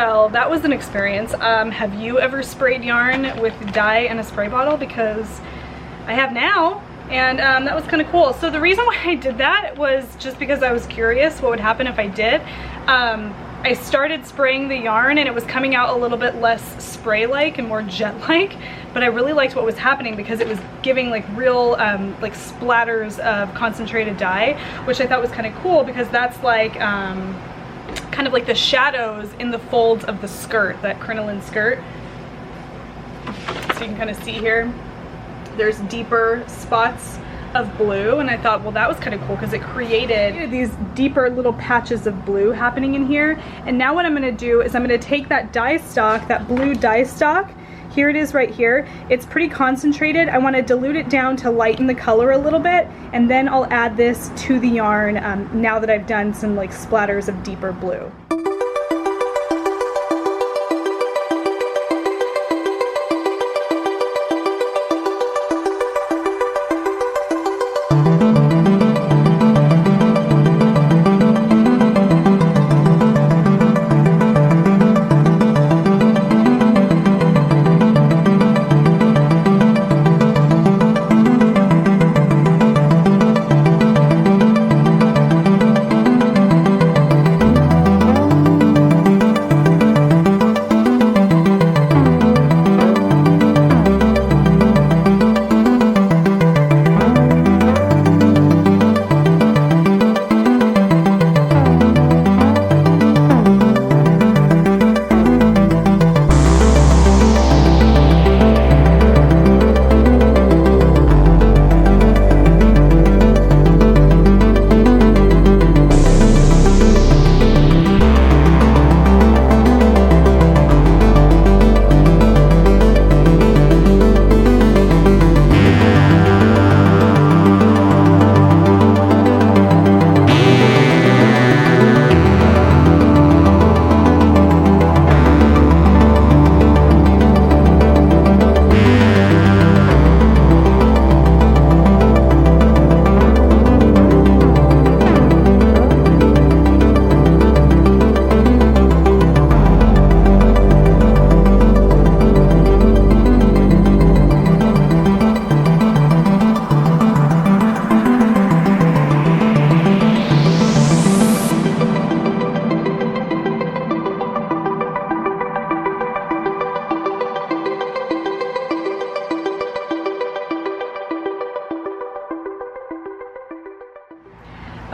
well, that was an experience. Have you ever sprayed yarn with dye in a spray bottle? Because I have now, and that was kind of cool. So the reason why I did that was just because I was curious what would happen if I did. I started spraying the yarn and it was coming out a little bit less spray-like and more jet-like, but I really liked what was happening because it was giving like real like splatters of concentrated dye, which I thought was kind of cool because that's like kind of like the shadows in the folds of the skirt, that crinoline skirt. So you can kind of see here, there's deeper spots of blue, and I thought, well, that was kind of cool because it created these deeper little patches of blue happening in here. And now what I'm going to do is I'm going to take that dye stock, that blue dye stock, here it is right here, it's pretty concentrated. I want to dilute it down to lighten the color a little bit, and then I'll add this to the yarn now that I've done some like splatters of deeper blue.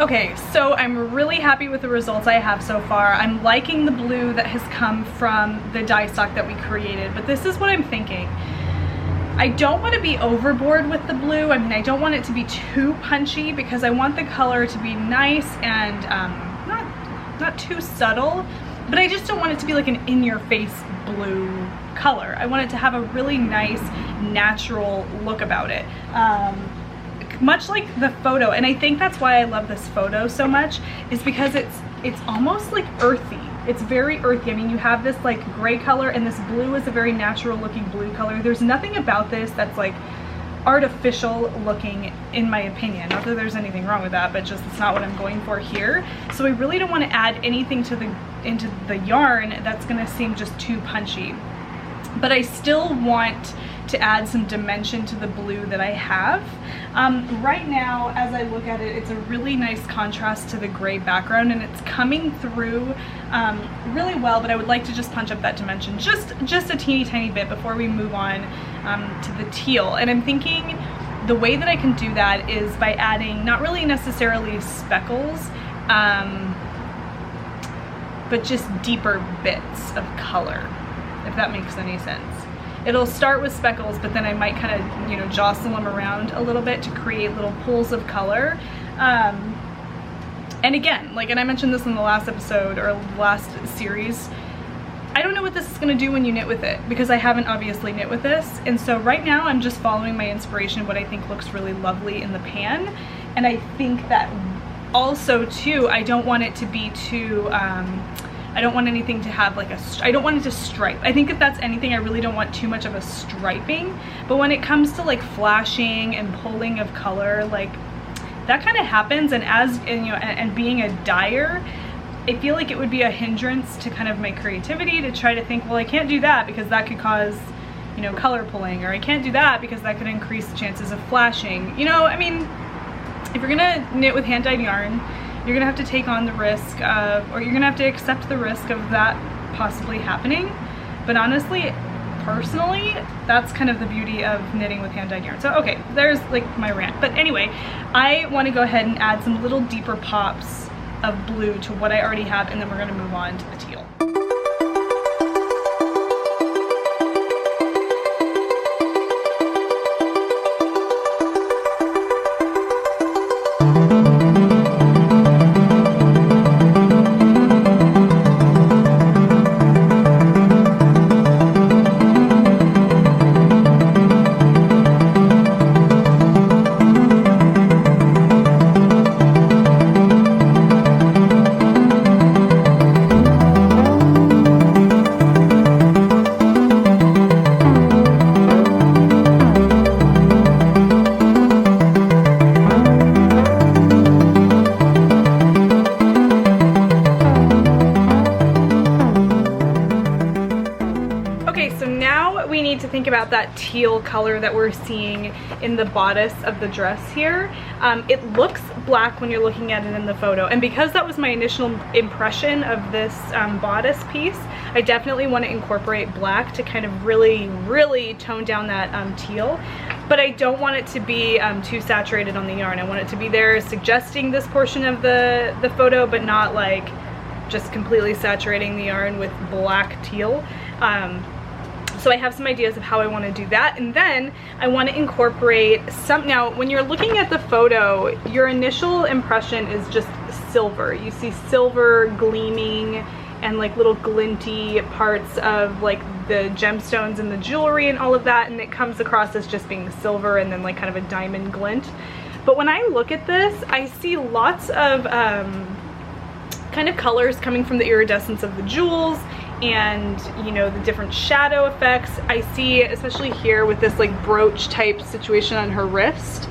Okay, so I'm really happy with the results I have so far. I'm liking the blue that has come from the dye stock that we created, but this is what I'm thinking. I don't want to be overboard with the blue. I mean, I don't want it to be too punchy because I want the color to be nice and not too subtle, but I just don't want it to be like an in-your-face blue color. I want it to have a really nice, natural look about it. Much like the photo, and I think that's why I love this photo so much, is because it's almost like earthy. It's very earthy. I mean, you have this like gray color, and this blue is a very natural looking blue color. There's nothing about this that's like artificial looking, in my opinion. Not that there's anything wrong with that, but just it's not what I'm going for here. So I really don't want to add anything to into the yarn that's going to seem just too punchy. But I still want to add some dimension to the blue that I have. Right now, as I look at it, it's a really nice contrast to the gray background, and it's coming through really well, but I would like to just punch up that dimension just a teeny tiny bit before we move on to the teal. And I'm thinking the way that I can do that is by adding not really necessarily speckles, but just deeper bits of color, if that makes any sense. It'll start with speckles, but then I might kind of, you know, jostle them around a little bit to create little pools of color. And again, like, and I mentioned this in the last episode or last series, I don't know what this is going to do when you knit with it, because I haven't obviously knit with this. And so right now I'm just following my inspiration, what I think looks really lovely in the pan. And I think that also too, I don't want it to be too, I don't want anything to have like I don't want it to stripe. I think if that's anything, I really don't want too much of a striping. But when it comes to like flashing and pulling of color, like that kind of happens. And as, and, you know, and being a dyer, I feel like it would be a hindrance to kind of my creativity to try to think, well, I can't do that because that could cause, you know, color pulling, or I can't do that because that could increase chances of flashing. You know, I mean, if you're gonna knit with hand-dyed yarn, you're gonna have to take on the risk of, or you're gonna have to accept the risk of that possibly happening. But honestly, personally, that's kind of the beauty of knitting with hand-dyed yarn. So okay, there's like my rant. But anyway, I want to go ahead and add some little deeper pops of blue to what I already have, and then we're going to move on to the teal. Think about that teal color that we're seeing in the bodice of the dress here. It looks black when you're looking at it in the photo, and because that was my initial impression of this bodice piece, I definitely want to incorporate black to kind of really tone down that teal. But I don't want it to be too saturated on the yarn. I want it to be there suggesting this portion of the photo, but not like just completely saturating the yarn with black teal. So I have some ideas of how I want to do that, and then I want to incorporate some. Now when you're looking at the photo, your initial impression is just silver. You see silver gleaming and like little glinty parts of like the gemstones and the jewelry and all of that, and it comes across as just being silver and then like kind of a diamond glint. But when I look at this, I see lots of kind of colors coming from the iridescence of the jewels, and you know, the different shadow effects. I see, especially here with this like brooch type situation on her wrist,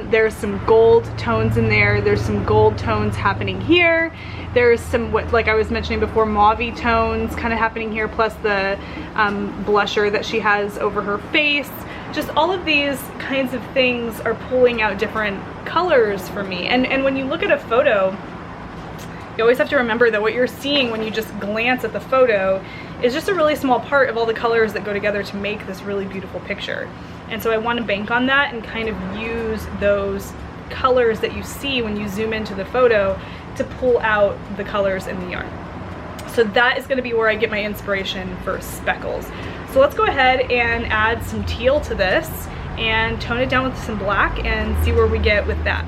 there's some gold tones in there, there's some gold tones happening here, there's some, what like I was mentioning before, mauve-y tones kind of happening here, plus the blusher that she has over her face. Just all of these kinds of things are pulling out different colors for me. And when you look at a photo, you always have to remember that what you're seeing when you just glance at the photo is just a really small part of all the colors that go together to make this really beautiful picture. And so I want to bank on that and kind of use those colors that you see when you zoom into the photo to pull out the colors in the yarn. So that is going to be where I get my inspiration for speckles. So let's go ahead and add some teal to this and tone it down with some black and see where we get with that.